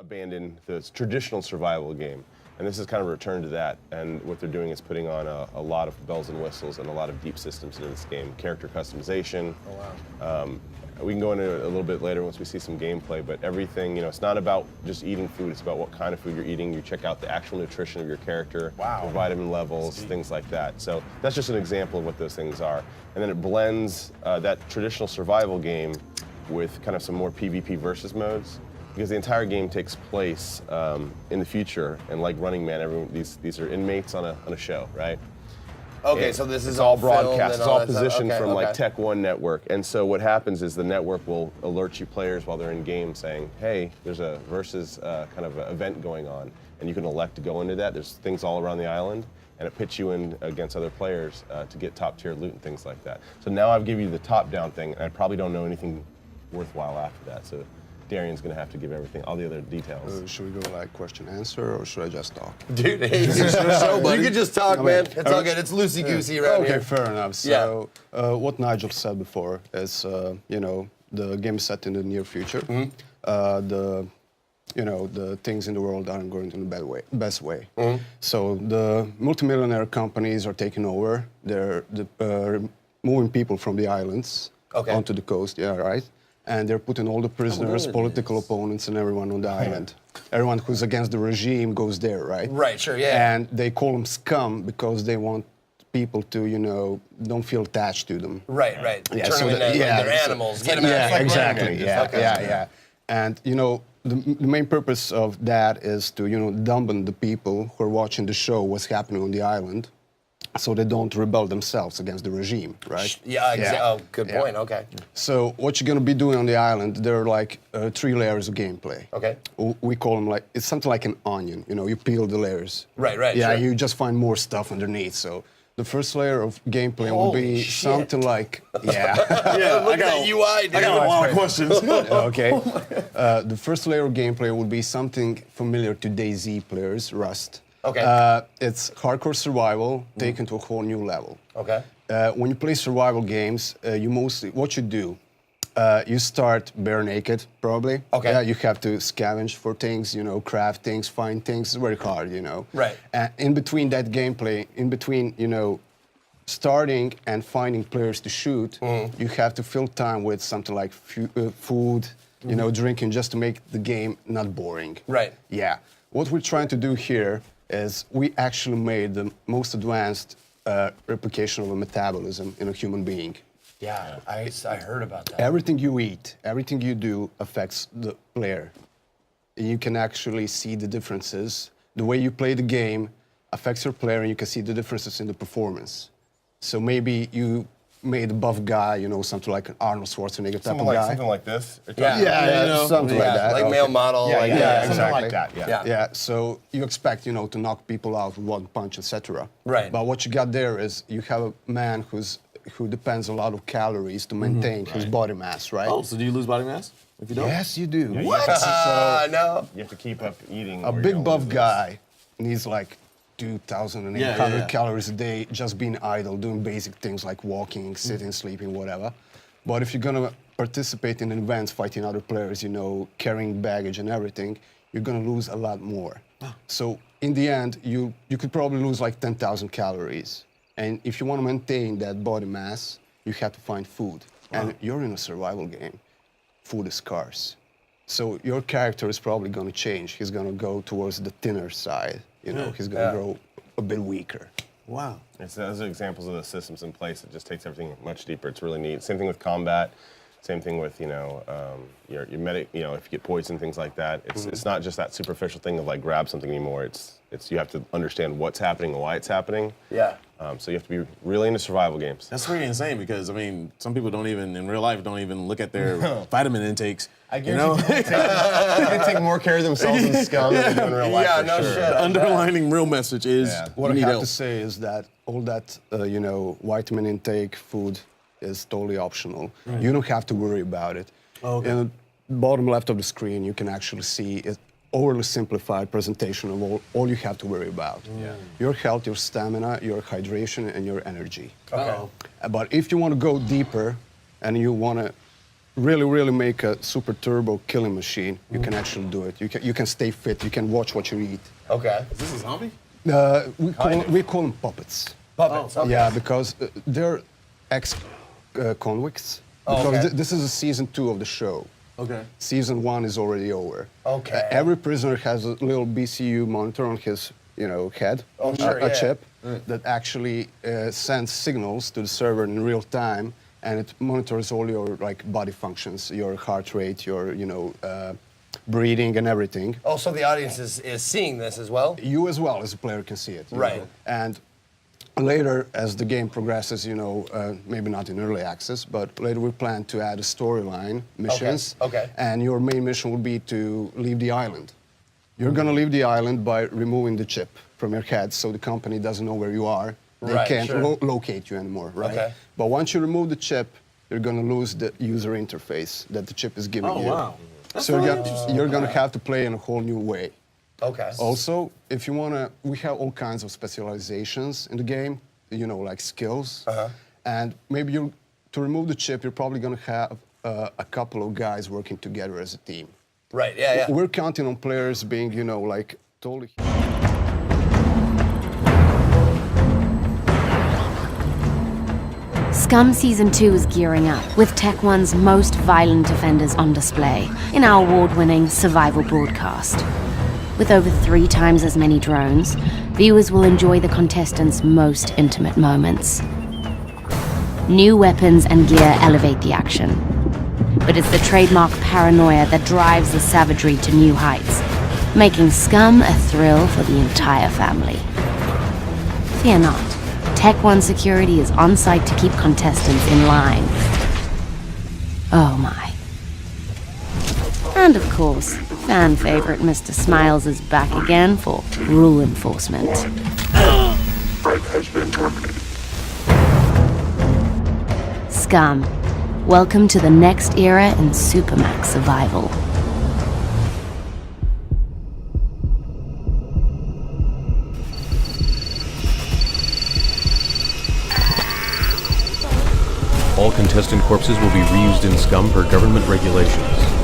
abandon the traditional survival game. And this is kind of a return to that. And what they're doing is putting on a lot of bells and whistles and a lot of deep systems into this game. Character customization. Oh, wow. We can go into it a little bit later once we see some gameplay, but everything, it's not about just eating food, it's about what kind of food you're eating. You check out the actual nutrition of your character, wow. your vitamin levels, things like that. So that's just an example of what those things are. And then it blends that traditional survival game with kind of some more PvP versus modes, because the entire game takes place in the future, and like Running Man, these are inmates on a show, right? Okay, and so this is all broadcast. It's all positioned from like Tech One Network. And so what happens is the network will alert you players while they're in game saying, hey, there's a versus kind of event going on. And you can elect to go into that. There's things all around the island. And it pits you in against other players to get top tier loot and things like that. So now I've given you the top down thing, and I probably don't know anything worthwhile after that. So Darian's gonna have to give everything, all the other details. Should we go like question answer, or should I just talk? Dude, hey, you can just talk, man. It's all good. It's loosey goosey around here. Okay, fair enough. So what Nigel said before is, the game is set in the near future. The things in the world aren't going in the best way. So the multimillionaire companies are taking over. They're moving people from the islands onto the coast. Yeah, right. And they're putting all the prisoners, political opponents, and everyone on the island. Everyone who's against the regime goes there, right? Right, sure, yeah. And they call them SCUM because they want people to, don't feel attached to them. Right. Yeah, Turn them into their animals. Get them out. Yeah, exactly. Yeah. And, the main purpose of that is to, dampen the people who are watching the show, what's happening on the island, so they don't rebel themselves against the regime, right? Yeah, exactly. Oh, good point. Okay. So what you're going to be doing on the island, there are like 3 layers of gameplay. Okay. We call them it's something like an onion. You peel the layers. Right. Yeah, sure. you just find more stuff underneath. So the first layer of gameplay will be something like, Look at that UI, dude. I got a lot of questions. Okay. The first layer of gameplay will be something familiar to DayZ players, Rust. Okay. It's hardcore survival taken to a whole new level. Okay. When you play survival games, what you do, you start bare naked, probably. Okay. Yeah, you have to scavenge for things, craft things, find things. It's very hard, Right. And in between that gameplay, starting and finding players to shoot, you have to fill time with something like food, drinking, just to make the game not boring. Right. Yeah. What we're trying to do here is we actually made the most advanced replication of a metabolism in a human being. Yeah, I heard about that. Everything you eat, everything you do affects the player. You can actually see the differences. The way you play the game affects your player, and you can see the differences in the performance. So maybe you made a buff guy, something like an Arnold Schwarzenegger type of guy. Something like this? Something like that. Like male model. Yeah, something exactly. like that, Yeah, so you expect, to knock people out with one punch, etc. Right. But what you got there is you have a man who depends a lot of calories to maintain his body mass, right? Oh, so do you lose body mass if you don't? Yes, you do. Yeah, What? No. You have to keep up eating. A or big you'll buff lose this. guy needs like 2,800 Yeah. calories a day just being idle, doing basic things like walking, sitting, sleeping, whatever. But if you're gonna participate in events, fighting other players, carrying baggage and everything, you're gonna lose a lot more. So in the end, you could probably lose like 10,000 calories. And if you want to maintain that body mass, you have to find food. And you're in a survival game. Food is scarce. So your character is probably going to change. He's going to go towards the thinner side. He's going to grow a bit weaker. Wow. Those are examples of the systems in place. It just takes everything much deeper. It's really neat. Same thing with combat. Same thing with, your medic, if you get poisoned, things like that. It's not just that superficial thing of like grab something anymore. It's you have to understand what's happening and why it's happening. Yeah. So you have to be really into survival games. That's pretty insane because, some people in real life don't even look at their vitamin intakes. I guess they take more care of themselves in SCUM than they do in real life. Yeah, for no sure. shit. The underlining real message is What you I need have help. to say is that all that, vitamin intake, food, is totally optional. You don't have to worry about it. Okay. In the bottom left of the screen, you can actually see it overly simplified presentation of all you have to worry about. Your health, your stamina, your hydration, and your energy. Okay. But if you want to go deeper and you want to really make a super turbo killing machine, you can actually do it. You can stay fit. You can watch what you eat. Okay. Is this a zombie? We call them puppets. Puppets. Okay. Yeah, because they're ex-convicts. Because okay. This is a season 2 of the show. Okay. Season 1 is already over. Okay. Every prisoner has a little BCU monitor on his, head, Oh, sure, a yeah. chip that actually sends signals to the server in real time, and it monitors all your body functions, your heart rate, your breathing, and everything. Oh, so the audience is seeing this as well? You as well as a player can see it. you Right. know. And later, as the game progresses, maybe not in early access, but later we plan to add a storyline missions. Okay. And your main mission will be to leave the island. You're gonna leave the island by removing the chip from your head, so the company doesn't know where you are. They Right, can't sure. locate you anymore, right? Okay. But once you remove the chip, you're gonna lose the user interface that the chip is giving Oh, you. wow. That's So really interesting. you're gonna have to play in a whole new way. Okay. Also, if you wanna, we have all kinds of specializations in the game, like skills. And maybe to remove the chip, you're probably gonna have a couple of guys working together as a team. Right, yeah. We're counting on players being, totally. SCUM Season 2 is gearing up, with Tech One's most violent offenders on display in our award-winning survival broadcast. With over 3 times as many drones, viewers will enjoy the contestants' most intimate moments. New weapons and gear elevate the action, but it's the trademark paranoia that drives the savagery to new heights, making SCUM a thrill for the entire family. Fear not. Tech One security is on site to keep contestants in line. Oh my. And of course, fan favorite Mr. Smiles is back again for rule enforcement. SCUM, welcome to the next era in Supermax survival. All contestant corpses will be reused in SCUM per government regulations.